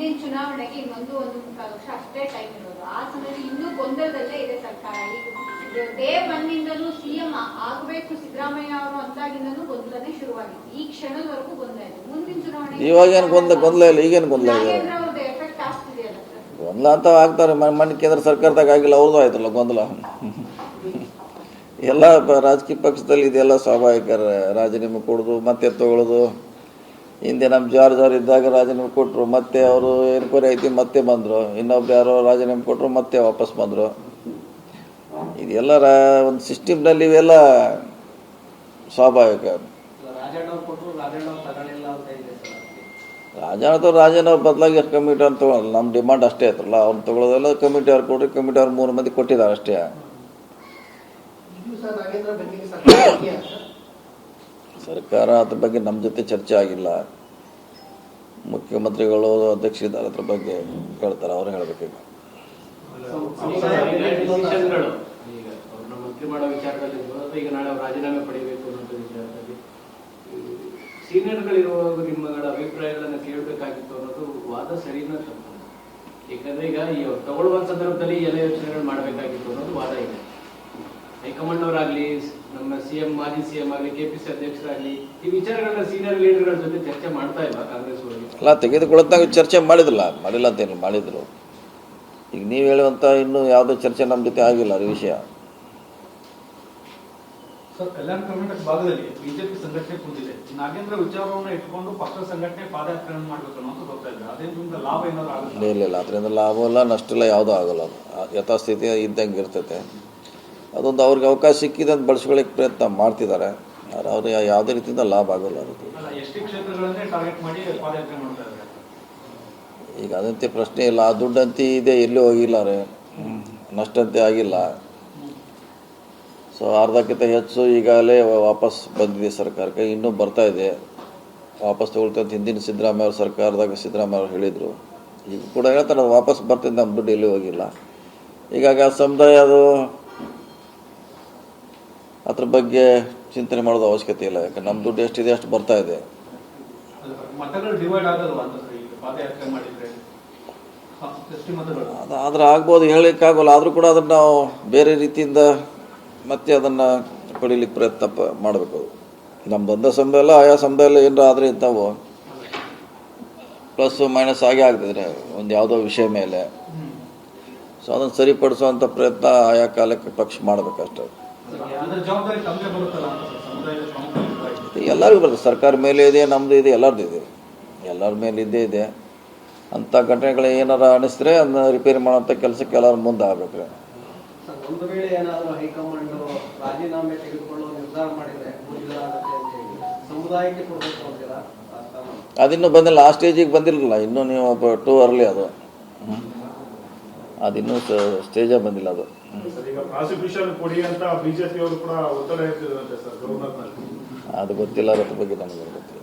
ಮುಂದಿನ ಚುನಾವಣೆಗೆ ಇನ್ನೊಂದು 1.5 ವರ್ಷ ಅಷ್ಟೇ ಟೈಮ್ ಇರೋದು. ಆ ಸಮಯದಲ್ಲಿ ಇನ್ನೂ ಗೊಂದಲದಲ್ಲೇ ಇದೆ ಸರ್ಕಾರ. ಈಗ ಡೇ ಒನ್ನಿಂದಲೂ ಸಿಎಂ ಆಗಬೇಕು ಸಿದ್ದರಾಮಯ್ಯ ಅವರು ಅಂತಾಗಿಂದನೂ ಗೊಂದಲನೇ ಶುರುವಾಗಿತ್ತು. ಈ ಕ್ಷಣದವರೆಗೂ ಗೊಂದಲ ಇದೆ. ಮುಂದಿನ ಚುನಾವಣೆ ಇವಾಗೇನು ಗೊಂದಲ ಇಲ್ಲ, ಈಗೇನು ಗೊಂದಲ ಇದೆ? ಅವ್ರದ್ದು ಎಫೆಕ್ಟ್ ಆಗ್ತಿದೆಯಲ್ಲ ಸರ್? ಗೊಂದಲ ಅಂತ ಆಗ್ತಾರೆ. ಮನೆ ಕೇಂದ್ರ ಸರ್ಕಾರದಾಗ ಆಗಿಲ್ಲ, ಅವ್ರದ್ದು ಆಯ್ತಲ್ಲ ಗೊಂದಲ. ಎಲ್ಲ ರಾಜಕೀಯ ಪಕ್ಷದಲ್ಲಿ ಇದೆಲ್ಲ ಸ್ವಾಭಾವಿಕ. ರಾಜೀನಾಮೆ ಕೊಡೋದು ಮತ್ತೆ ತಗೊಳ್ಳೋದು. ಹಿಂದೆ ನಮ್ಮ ಜಾರ್ಜ್ ಇದ್ದಾಗ ರಾಜೀನಾಮೆ ಕೊಟ್ಟರು, ಮತ್ತೆ ಅವರು ಎನ್ಕ್ವೈರಿ ಐತಿ ಮತ್ತೆ ಬಂದರು. ಇನ್ನೊಬ್ರು ಯಾರೋ ರಾಜೀನಾಮೆ ಕೊಟ್ಟರು, ಮತ್ತೆ ವಾಪಸ್ ಬಂದರು. ಇದೆಲ್ಲ ಒಂದು ಸಿಸ್ಟಮ್ನಲ್ಲಿ ಇವೆಲ್ಲ ಸ್ವಾಭಾವಿಕ. ರಾಜಣ್ಣವ್ರು ಬದಲಾಗಿ ಎಷ್ಟು ಕಮಿಟಿ ಅವ್ರು ತೊಗೊಳಲ್ಲ. ನಮ್ಮ ಡಿಮಾಂಡ್ ಅಷ್ಟೇ ಐತ್ರಲ್ಲ, ಅವ್ರು ತೊಗೊಳೋದೆಲ್ಲ ಕಮಿಟಿ ಅವ್ರು ಕೊಟ್ಟರೆ ಕಮಿಟಿ ಅವ್ರು 3 ಮಂದಿ ಕೊಟ್ಟಿದ್ದಾರೆ ಅಷ್ಟೇ. ಸರ್ಕಾರ ಅದ್ರ ಬಗ್ಗೆ ನಮ್ಮ ಜೊತೆ ಚರ್ಚೆ ಆಗಿಲ್ಲ. ಮುಖ್ಯಮಂತ್ರಿಗಳು ಅಧ್ಯಕ್ಷ ಇದ್ದಾರೆ, ಅದ್ರ ಬಗ್ಗೆ ಹೇಳ್ತಾರೆ, ಅವ್ರು ಹೇಳಬೇಕೀಗ. ಈಗ ನಾಳೆ ರಾಜೀನಾಮೆ ಪಡಿಬೇಕು ಅನ್ನೋ ವಿಚಾರದಲ್ಲಿ ಸೀನಿಯರ್ಗಳಿರುವಾಗ ನಿಮ್ಮಗಳ ಅಭಿಪ್ರಾಯಗಳನ್ನು ಕೇಳಬೇಕಾಗಿತ್ತು ಅನ್ನೋದು ವಾದ ಸರಿನಾ ತಪ್ಪು? ಯಾಕಂದ್ರೆ ಈಗ ತಗೊಳ್ಳುವ ಸಂದರ್ಭದಲ್ಲಿ ಎಲ್ಲ ಯೋಚನೆಗಳು ಮಾಡಬೇಕಾಗಿತ್ತು ಅನ್ನೋದು ವಾದ ಇದೆ. ಹೈಕಮಾಂಡ್ ಅವರಾಗ್ಲಿ, ನಮ್ಮ ಸಿಎಂ, ಮಾಜಿ ಸಿಎಂ ಆಗಲಿ, ಕೆಪಿಸಿ ಅಧ್ಯಕ್ಷರಾಗ್ಲಿ, ಈ ವಿಚಾರಗಳನ್ನ ಸೀನಿಯರ್ ಲೀಡರ್ಗಳ ಜೊತೆ ಚರ್ಚೆ ಮಾಡ್ತಾ ಇಲ್ಲ ಕಾಂಗ್ರೆಸ್ ಒಳಗೆ? ಅಲ್ಲ, ತೆಗೆದುಕೊಳ್ಳುತ್ತಾಗ ಚರ್ಚೆ ಮಾಡಿಲ್ಲ ಅಂತೇನು ಮಾಡಿದ್ರು. ಈಗ ನೀವು ಹೇಳುವಂತ ಇನ್ನೂ ಯಾವುದೇ ಚರ್ಚೆ ನಮ್ಮ ಜೊತೆ ಆಗಿಲ್ಲ ಈ ವಿಷಯ. ಸರ್, ಕಲ್ಯಾಣ ಕರ್ನಾಟಕ ಭಾಗದಲ್ಲಿ ಬಿಜೆಪಿ ಸಂಘಟನೆ ಕೂತಿದೆ. ನಾಗೇಂದ್ರ ವಿಚಾರವನ್ನು ಇಟ್ಕೊಂಡು ಪಕ್ಷ ಸಂಘಟನೆ ಪಾದಯಾತ್ರೆ ಮಾಡಬೇಕು ಅನ್ನೋದು ಗೊತ್ತಾ ಇದೆ. ಅದೇನಿಂದ ಲಾಭ ಏನಾದ್ರು ಆಗುತ್ತೆ? ಇಲ್ಲ, ಅದರಿಂದ ಲಾಭ ಇಲ್ಲ, ನಷ್ಟ ಇಲ್ಲ, ಯಾವುದೂ ಆಗೋಲ್ಲ. ಅದು ಯಥಾಸ್ಥಿತಿ ಇದ್ದಂಗೆ ಇರ್ತೈತೆ. ಅದೊಂದು ಅವ್ರಿಗೆ ಅವಕಾಶ ಸಿಕ್ಕಿದೆ ಅಂತ ಬಳಸ್ಕೊಳ್ಳಿಕ್ಕೆ ಪ್ರಯತ್ನ ಮಾಡ್ತಿದ್ದಾರೆ. ಅವ್ರು ಯಾವುದೇ ರೀತಿಯಿಂದ ಲಾಭ ಆಗೋಲ್ಲ. ಅದಕ್ಕೆ ಎಷ್ಟು ಕ್ಷೇತ್ರಗಳನ್ನೇ ಟಾರ್ಗೆಟ್ ಮಾಡಿ ಪಾದಯಾತ್ರೆ ಮಾಡ್ತಾ ಇದ್ದಾರೆ? ಈಗ ಅದಂತೆ ಪ್ರಶ್ನೆ ಇಲ್ಲ. ಆ ದುಡ್ಡಂತೆ ಇದೆ, ಎಲ್ಲೂ ಹೋಗಿಲ್ಲ ರೀ, ನಷ್ಟಂತೆ ಆಗಿಲ್ಲ. ಸೊ ಅರ್ಧಕ್ಕಿಂತ ಹೆಚ್ಚು ಈಗಾಗಲೇ ವಾಪಸ್ ಬಂದಿದೆ ಸರ್ಕಾರಕ್ಕೆ, ಇನ್ನೂ ಬರ್ತಾ ಇದೆ. ವಾಪಸ್ ತಗೊಳ್ತಂತ ಹಿಂದಿನ ಸಿದ್ದರಾಮಯ್ಯ ಅವ್ರ ಸರ್ಕಾರದಾಗ ಸಿದ್ದರಾಮಯ್ಯ ಅವ್ರು ಹೇಳಿದರು. ಈಗ ಕೂಡ ಹೇಳ್ತಾರೆ ಅದು ವಾಪಸ್ ಬರ್ತಿದ್ದ, ನಮ್ಮ ದುಡ್ಡು ಎಲ್ಲೂ ಹೋಗಿಲ್ಲ. ಹೀಗಾಗಿ ಆ ಸಮುದಾಯ ಅದು ಅದ್ರ ಬಗ್ಗೆ ಚಿಂತನೆ ಮಾಡೋದು ಅವಶ್ಯಕತೆ ಇಲ್ಲ. ಯಾಕಂದ್ರೆ ನಮ್ಮ ದುಡ್ಡು ಎಷ್ಟಿದೆ ಅಷ್ಟು ಬರ್ತಾ ಇದೆ. ಅದಾದ್ರೆ ಆಗ್ಬೋದು, ಹೇಳಲಿಕ್ಕಾಗೋಲ್ಲ. ಆದರೂ ಕೂಡ ಅದನ್ನು ನಾವು ಬೇರೆ ರೀತಿಯಿಂದ ಮತ್ತೆ ಅದನ್ನು ಪಡೀಲಿಕ್ಕೆ ಪ್ರಯತ್ನ ಮಾಡಬೇಕು. ನಮ್ದು ಒಂದೇ ಸಮುದಾಯ ಎಲ್ಲ, ಆಯಾ ಸಮುದಾಯ ಎಲ್ಲ ಏನಾರ ಆದರೆ ಇಂಥವು ಪ್ಲಸ್ ಮೈನಸ್ ಆಗೇ ಆಗ್ತಿದ್ರೆ ಒಂದು ಯಾವುದೋ ವಿಷಯ ಮೇಲೆ. ಸೊ ಅದನ್ನು ಸರಿಪಡಿಸುವಂಥ ಪ್ರಯತ್ನ ಆಯಾ ಕಾಲಕ್ಕೆ ಪಕ್ಷ ಮಾಡಬೇಕಷ್ಟೆ. ಎಲ್ಲರಿಗೂ ಬರ್ತದೆ. ಸರ್ಕಾರ ಮೇಲೆ ಇದೆ, ನಮ್ಮದು ಇದೆ, ಎಲ್ಲರದ್ದು ಇದೆ, ಎಲ್ಲರ ಮೇಲೆ ಇದ್ದೇ ಇದೆ. ಅಂಥ ಘಟನೆಗಳು ಏನಾರ ಅನಿಸಿದ್ರೆ ಅದನ್ನ ರಿಪೇರಿ ಮಾಡೋಂಥ ಕೆಲಸಕ್ಕೆ ಎಲ್ಲರೂ ಮುಂದೆ ಆಗಬೇಕು. ಒಂದು ವೇಳೆ ಏನಾದರೂ ಹೈಕಮಾಂಡ್ ರಾಜೀನಾಮೆ ತೆಗೆದುಕೊಳ್ಳುವ ನಿರ್ಧಾರ ಮಾಡಿದ್ರೆ ಸಮುದಾಯಕ್ಕೆ ಕೊಡಬೇಕು ಅಂತೀರಾ? ಅದಿನ್ನೂ ಬಂದಿಲ್ಲ, ಆ ಸ್ಟೇಜಿಗೆ ಬಂದಿರಲಿಲ್ಲ ಇನ್ನೂ. ನೀವು ಟೂ ಅರ್ಲಿ ಅದಿನ್ನೂ ಸ್ಟೇಜೇ ಬಂದಿಲ್ಲ. ಅದು ಕೊಡಿ ಅಂತ ಬಿಜೆಪಿ ಅವರು ಕೂಡ ಒತ್ತಡ ಇರ್ತಿದ್ರಂತೆ ಸರ್ ಗವರ್ನರ್ನಲ್ಲಿ. ಅದು ಗೊತ್ತಿಲ್ಲ, ಅದ್ರ ಬಗ್ಗೆ ನನಗೆ ಗೊತ್ತಿಲ್ಲ.